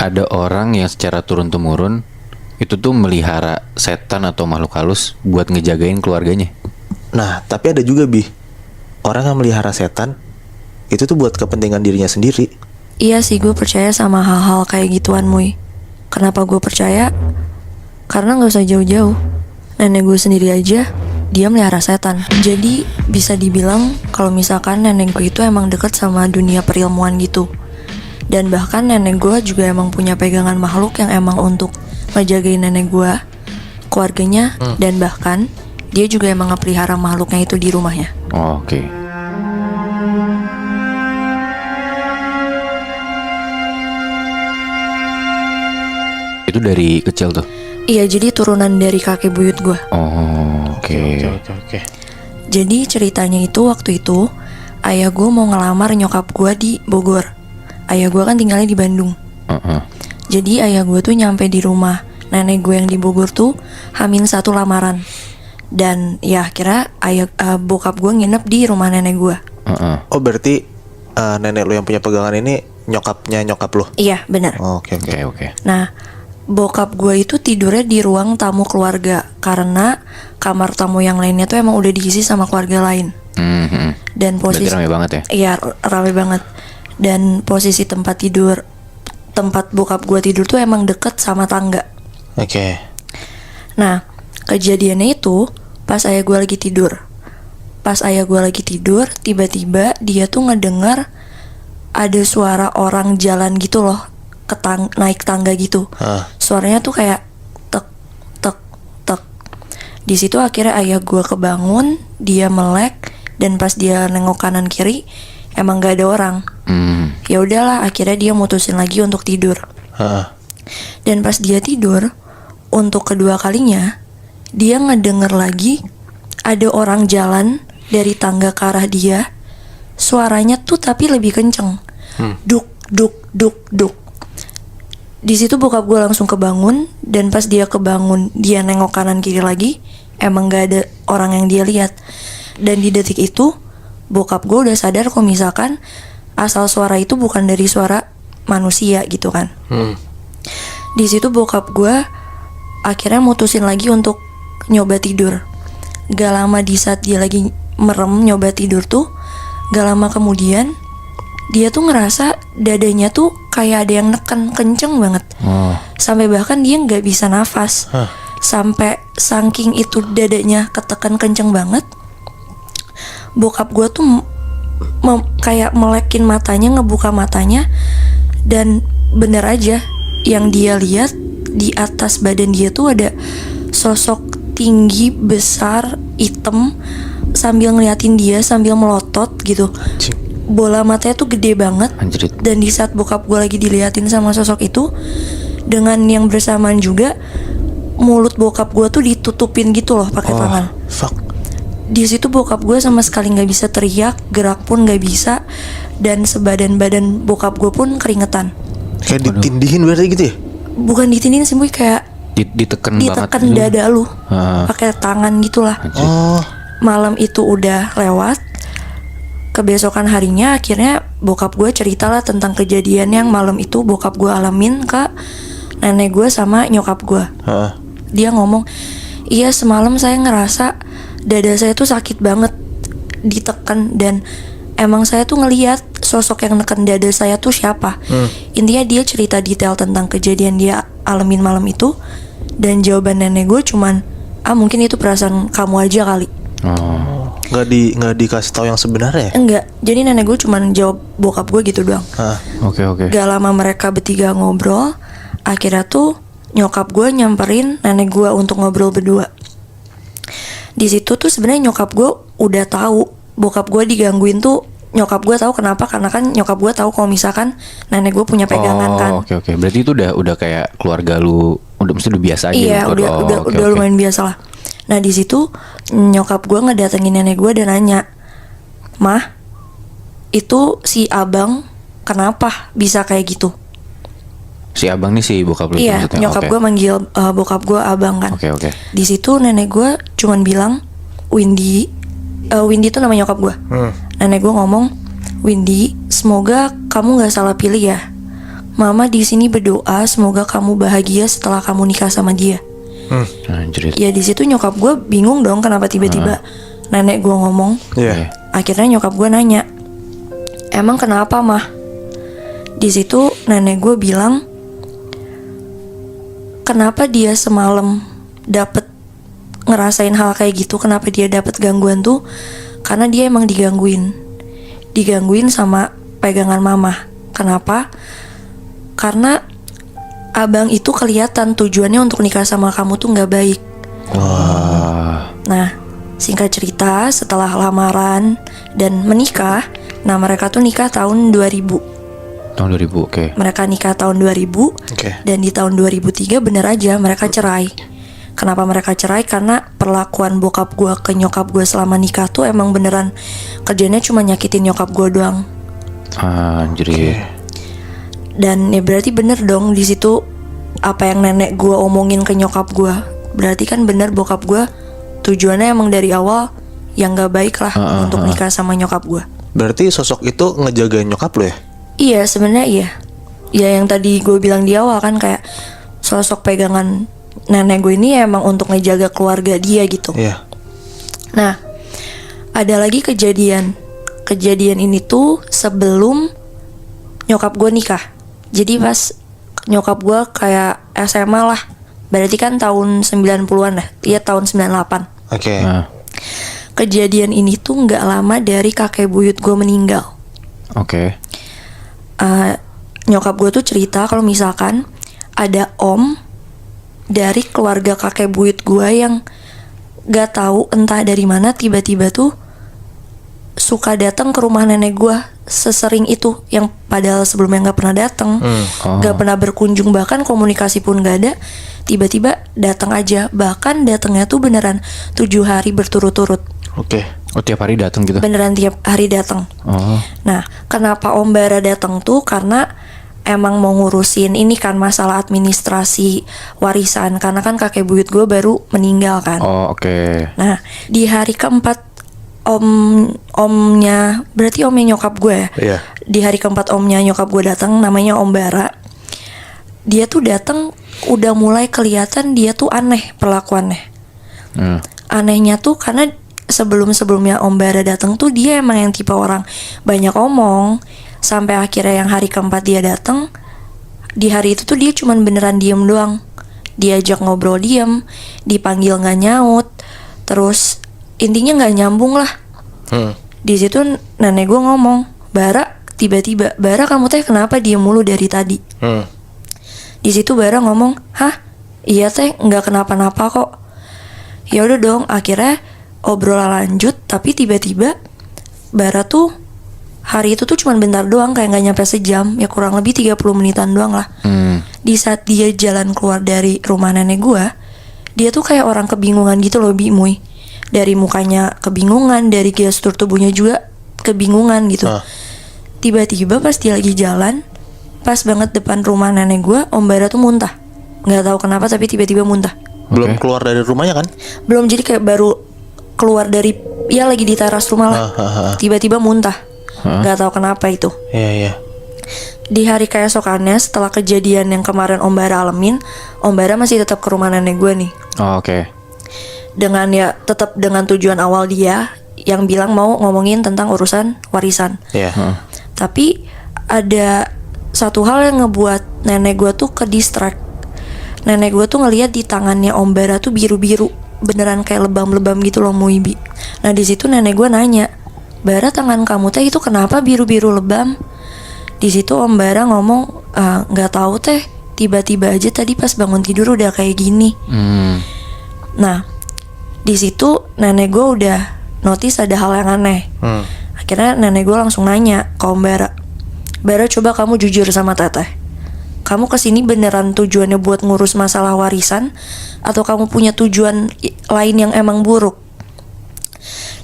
ada orang yang secara turun-temurun itu tuh melihara setan atau makhluk halus buat ngejagain keluarganya. Nah, tapi ada juga orang yang melihara setan itu tuh buat kepentingan dirinya sendiri. Iya sih, gue percaya sama hal-hal kayak gituan, Muy. Kenapa gue percaya? Karena gak usah jauh-jauh, nenek gue sendiri aja dia melihara setan. Jadi bisa dibilang kalau misalkan nenek gue itu emang deket sama dunia perilmuan gitu. Dan bahkan nenek gue juga emang punya pegangan makhluk yang emang untuk ngejagain nenek gue, keluarganya, dan bahkan dia juga emang ngepelihara makhluknya itu di rumahnya. Oh, oke. Itu dari kecil tuh? Iya, jadi turunan dari kakek buyut gue. Oh, oke. Oke. Jadi ceritanya itu waktu itu ayah gue mau ngelamar nyokap gue di Bogor. Ayah gue kan tinggalnya di Bandung. Jadi ayah gue tuh nyampe di rumah nenek gue yang di Bogor tuh H-1 lamaran. Dan ya akhirnya bokap gue nginep di rumah nenek gue. Oh, berarti nenek lu yang punya pegangan ini nyokapnya nyokap lu? Iya, benar. Oke. Nah, bokap gue itu tidurnya di ruang tamu keluarga karena kamar tamu yang lainnya tuh emang udah diisi sama keluarga lain. Dan posisi rame banget ya? Iya, rame banget. Dan posisi tempat bokap gue tidur tuh emang deket sama tangga. Oke. Nah, kejadiannya itu pas ayah gue lagi tidur. Tiba-tiba dia tuh ngedengar ada suara orang jalan gitu loh, naik tangga gitu. Suaranya tuh kayak tek tek tek. Di situ akhirnya ayah gue kebangun, dia melek, dan pas dia nengok kanan kiri emang gak ada orang. Ya udahlah, akhirnya dia mutusin lagi untuk tidur. Dan pas dia tidur untuk kedua kalinya, dia ngedenger lagi ada orang jalan dari tangga ke arah dia. Suaranya tuh tapi lebih kenceng. Duk duk duk duk. Di situ bokap gue langsung kebangun, dan pas dia kebangun dia nengok kanan kiri lagi, emang gak ada orang yang dia lihat. Dan di detik itu bokap gue udah sadar kalau misalkan asal suara itu bukan dari suara manusia gitu kan. Di situ bokap gue akhirnya mutusin lagi untuk nyoba tidur. Gak lama di saat dia lagi merem nyoba tidur tuh, gak lama kemudian dia tuh ngerasa dadanya tuh kayak ada yang neken kenceng banget. Sampai bahkan dia gak bisa nafas. Sampai saking itu dadanya ketekan kenceng banget, bokap gue tuh kayak melekin matanya, ngebuka matanya, dan bener aja yang dia lihat di atas badan dia tuh ada sosok tinggi, besar, hitam, sambil ngeliatin dia sambil melotot gitu. Bola matanya tuh gede banget. Anjrit. Dan di saat bokap gue lagi diliatin sama sosok itu, dengan yang bersamaan juga mulut bokap gue tuh ditutupin gitu loh pakai tangan. Fuck. Di situ bokap gue sama sekali nggak bisa teriak, gerak pun nggak bisa, dan sebadan-badan bokap gue pun keringetan. Kayak ditindihin berarti gitu ya? Bukan ditindihin sih, kayak Ditekan ditekan banget. dada lu pakai tangan gitulah. Malam itu udah lewat. Kebesokan harinya akhirnya bokap gue ceritalah tentang kejadian yang malam itu bokap gue alamin ke nenek gue sama nyokap gue. Dia ngomong, iya semalam saya ngerasa dada saya tuh sakit banget, ditekan, dan emang saya tuh ngeliat sosok yang neken dada saya tuh siapa. Intinya dia cerita detail tentang kejadian dia alamin malam itu, dan jawaban nenek gue cuman, mungkin itu perasaan kamu aja kali. Nggak dikasih tahu yang sebenarnya? Enggak, jadi nenek gue cuman jawab bokap gue gitu doang. Oke. Gak lama mereka bertiga ngobrol, akhirnya tuh nyokap gue nyamperin nenek gue untuk ngobrol berdua. Di situ tuh sebenarnya nyokap gue udah tahu bokap gue digangguin tuh. Nyokap gue tahu kenapa, karena kan nyokap gue tahu kalau misalkan nenek gue punya pegangan kan. Oke. Berarti itu udah kayak keluarga lu, mesti udah biasa aja. Iya, udah lumayan biasa lah. Nah di situ nyokap gue ngedatengin nenek gue dan nanya, "Mah, itu si abang kenapa bisa kayak gitu?" Si abang nih si bokap lu? Iya, maksudnya? nyokap gue manggil bokap gue abang kan. Oke. Di situ nenek gue cuman bilang, Windy itu nama nyokap gue. Nenek gue ngomong, "Windy, semoga kamu gak salah pilih ya. Mama di sini berdoa semoga kamu bahagia setelah kamu nikah sama dia. Anjir. Ya di situ nyokap gue bingung dong kenapa tiba-tiba nenek gue ngomong. Iya. Akhirnya nyokap gue nanya, emang kenapa mah? Di situ nenek gue bilang, kenapa dia semalam dapet ngerasain hal kayak gitu, kenapa dia dapet gangguan tuh? Karena dia emang digangguin sama pegangan mama. Kenapa? Karena abang itu kelihatan tujuannya untuk nikah sama kamu tuh nggak baik. Nah, singkat cerita setelah lamaran dan menikah, nah mereka tuh nikah tahun 2000. Tahun 2000, oke. Mereka nikah tahun 2000 dan di tahun 2003 bener aja mereka cerai. Kenapa mereka cerai? Karena perlakuan bokap gue ke nyokap gue selama nikah tuh emang beneran kerjanya cuma nyakitin nyokap gue doang. Anjir. Dan ya berarti bener dong di situ apa yang nenek gue omongin ke nyokap gue. Berarti kan bener bokap gue tujuannya emang dari awal yang gak baik lah untuk nikah sama nyokap gue. Berarti sosok itu ngejagain nyokap lo ya? Iya sebenarnya iya. Ya yang tadi gue bilang di awal kan kayak sosok pegangan nenek gue ini emang untuk ngejaga keluarga dia gitu. Iya. Nah, ada lagi kejadian. Kejadian ini tuh sebelum nyokap gue nikah. Jadi pas nyokap gue kayak SMA lah. Berarti kan tahun 90-an lah. Iya tahun 98. Oke. Kejadian ini tuh gak lama dari kakek buyut gue meninggal. Oke. Nyokap gue tuh cerita kalau misalkan ada om dari keluarga kakek buyut gue yang gak tahu entah dari mana tiba-tiba tuh suka datang ke rumah nenek gue sesering itu, yang padahal sebelumnya nggak pernah datang, nggak pernah berkunjung, bahkan komunikasi pun nggak ada, tiba-tiba datang aja, bahkan datangnya tuh beneran 7 hari berturut-turut. Oke. Oh, tiap hari datang gitu? Beneran tiap hari datang. Nah, kenapa Om Bara datang tuh karena emang mau ngurusin ini kan masalah administrasi warisan, karena kan kakek buyut gue baru meninggal kan. Oke. Nah, di hari keempat omnya, berarti omnya nyokap gue ya. Iya. Di hari keempat omnya nyokap gue datang, namanya Om Bara. Dia tuh datang udah mulai kelihatan dia tuh aneh perlakuannya. Anehnya tuh karena sebelumnya Om Bara datang tuh dia emang yang tipe orang banyak omong. Sampai akhirnya yang hari keempat dia datang, di hari itu tuh dia cuman beneran diem doang. Diajak ngobrol diem, dipanggil nggak nyaut, terus intinya nggak nyambung lah. Di situ nenek gue ngomong, Bara, tiba-tiba, Bara kamu teh kenapa diem mulu dari tadi? Di situ Bara ngomong, hah, iya teh nggak kenapa-napa kok. Ya udah dong, akhirnya obrolan lanjut, tapi tiba-tiba Bara tuh hari itu tuh cuman bentar doang, kayak nggak nyampe sejam, ya kurang lebih 30 menitan doang lah. Di saat dia jalan keluar dari rumah nenek gue, dia tuh kayak orang kebingungan gitu loh, Bimuy. Dari mukanya kebingungan, dari gestur tubuhnya juga kebingungan gitu. Tiba-tiba pas dia lagi jalan, pas banget depan rumah nenek gue, Om Bara tuh muntah. Nggak tahu kenapa tapi tiba-tiba muntah. Belum keluar dari rumahnya kan? Belum, jadi kayak baru keluar dari, ya lagi di teras rumah lah. Tiba-tiba muntah. Nggak tahu kenapa itu. Iya. Di hari keesokannya setelah kejadian yang kemarin Om Bara alamin, Om Bara masih tetap ke rumah nenek gue nih. Oke. Dengan ya tetap dengan tujuan awal dia yang bilang mau ngomongin tentang urusan warisan. Iya. Tapi ada satu hal yang ngebuat nenek gue tuh ke distract. Nenek gue tuh ngelihat di tangannya Om Bara tuh biru-biru, beneran kayak lebam-lebam gitu loh, Muibi. Nah di situ nenek gue nanya, Bara, tangan kamu teh itu kenapa biru-biru lebam? Di situ Om Bara ngomong, nggak tahu teh, tiba-tiba aja tadi pas bangun tidur udah kayak gini. Nah di situ nenek gue udah notice ada hal yang aneh. Akhirnya nenek gue langsung nanya ke Om Bara, Bara coba kamu jujur sama teteh, kamu kesini beneran tujuannya buat ngurus masalah warisan atau kamu punya tujuan lain yang emang buruk?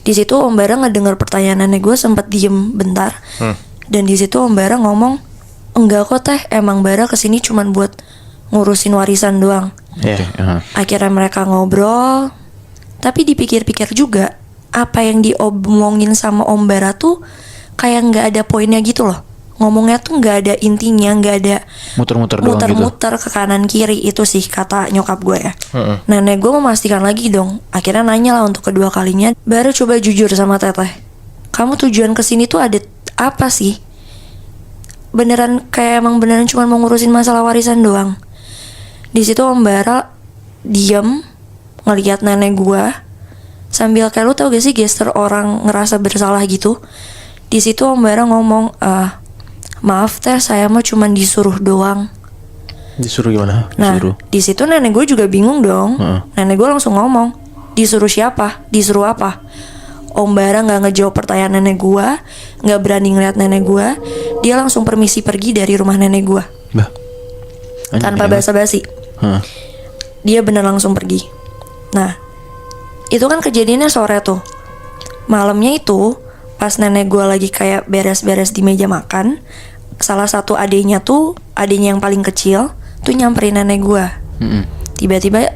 Di situ Om Bara ngedengar pertanyaan nenek gue, sempat diem bentar. Dan di situ Om Bara ngomong, enggak kok teh, emang Bara kesini cuman buat ngurusin warisan doang. Akhirnya mereka ngobrol, tapi dipikir-pikir juga, apa yang diomongin sama Om Bara tuh kayak nggak ada poinnya gitu loh. ngomongnya tuh nggak ada intinya, nggak ada Muter-muter doang gitu. muter-muter ke kanan kiri. Itu sih kata nyokap gue ya. Nenek gue memastikan lagi dong. Akhirnya nanya lah untuk kedua kalinya, baru coba jujur sama teteh, kamu tujuan kesini tuh ada apa sih? Beneran kayak emang beneran cuma mau ngurusin masalah warisan doang? Di situ Om Bara diem ngeliat nenek gue sambil kayak, lu tau gak sih gestur orang ngerasa bersalah gitu. Di situ Om Bara ngomong, maaf teh, saya mah cuma disuruh doang. Disuruh gimana? Nah, Disuruh. di situ nenek gue juga bingung dong. Nenek gue langsung ngomong, disuruh siapa? Disuruh apa? Om Bara nggak ngejawab pertanyaan nenek gue, nggak berani ngeliat nenek gue. Dia langsung permisi pergi dari rumah nenek gue Bah. tanpa basa-basi. Hah. Dia bener langsung pergi. Nah, itu kan kejadiannya sore tuh. Malamnya itu, pas nenek gue lagi kayak beres-beres di meja makan, salah satu adenya yang paling kecil tuh nyamperin nenek gue. Tiba-tiba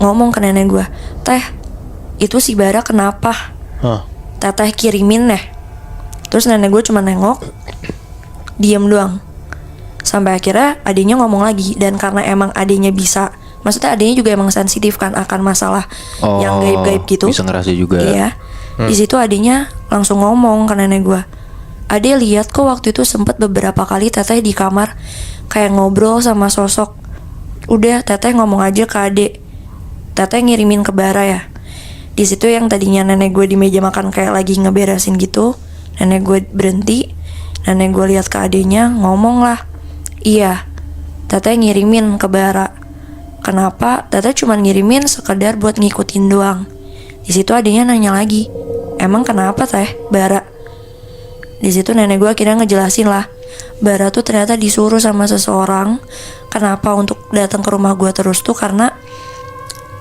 ngomong ke nenek gue, teh, itu si Bara kenapa? Teteh kirimin deh. Terus nenek gue cuma nengok, diem doang. Sampai akhirnya adenya ngomong lagi. Dan karena emang adenya bisa, maksudnya adenya juga emang sensitif kan akan masalah yang gaib-gaib gitu. Bisa ngerasa juga. Iya. Di situ adenya langsung ngomong ke nenek gue, Ade lihat kok waktu itu sempet beberapa kali teteh di kamar kayak ngobrol sama sosok. Udah, teteh ngomong aja ke Ade, teteh ngirimin ke Bara ya. Di situ yang tadinya nenek gue di meja makan kayak lagi ngeberesin gitu, nenek gue berhenti. Nenek gue lihat ke adenya, ngomong lah, iya, teteh ngirimin ke Bara. Kenapa? Teteh cuma ngirimin sekedar buat ngikutin doang. Di situ adenya nanya lagi, emang kenapa teh, Bara? Di situ nenek gue akhirnya ngejelasin lah, Bara tuh ternyata disuruh sama seseorang. Kenapa untuk datang ke rumah gue terus tuh karena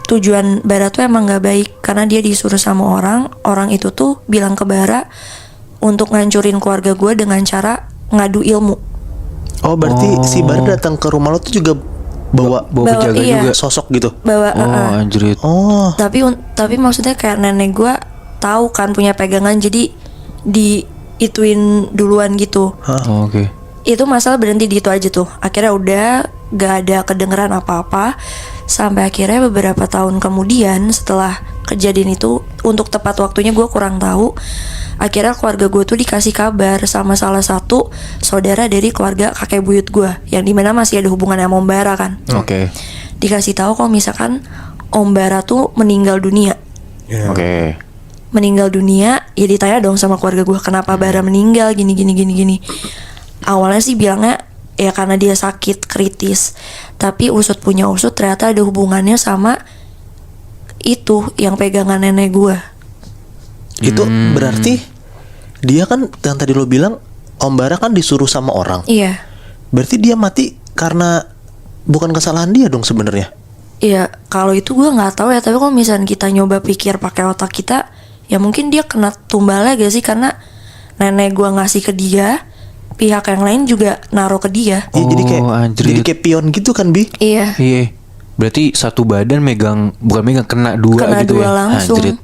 tujuan Bara tuh emang gak baik. Karena dia disuruh sama orang itu tuh bilang ke Bara untuk ngancurin keluarga gue dengan cara ngadu ilmu. Oh, berarti si Bara datang ke rumah lo tuh juga bawa penjaga iya. juga. sosok gitu. Bawa Anjrit. Oh, tapi maksudnya kayak nenek gue tahu kan punya pegangan, jadi diituin duluan gitu. Oh, oke. Itu masalah berhenti di itu aja tuh. Akhirnya udah gak ada kedengeran apa-apa. Sampai akhirnya beberapa tahun kemudian setelah kejadian itu, untuk tepat waktunya gue kurang tahu, akhirnya keluarga gue tuh dikasih kabar sama salah satu saudara dari keluarga kakek buyut gue, yang dimana masih ada hubungan sama Om Bara kan. Oke. Dikasih tahu kalau misalkan Om Bara tuh meninggal dunia. Oke. Meninggal dunia, ya ditanya dong sama keluarga gue, kenapa Bara meninggal gini. Awalnya sih bilangnya ya karena dia sakit kritis, tapi usut punya usut ternyata ada hubungannya sama itu yang pegangan nenek gue. itu berarti dia kan yang tadi lo bilang Om Bara kan disuruh sama orang. Iya. Berarti dia mati karena bukan kesalahan dia dong sebenarnya. Iya, kalau itu gue nggak tahu ya. Tapi kalau misalnya kita nyoba pikir pakai otak kita, ya mungkin dia kena tumbalnya gak sih, karena nenek gue ngasih ke dia, pihak yang lain juga naruh ke dia. Ya, anjrit. jadi kayak pion gitu kan, Bi? Iya. Iya. Berarti satu badan bukan megang, kena dua Kena gitu dua ya. langsung. Anjrit.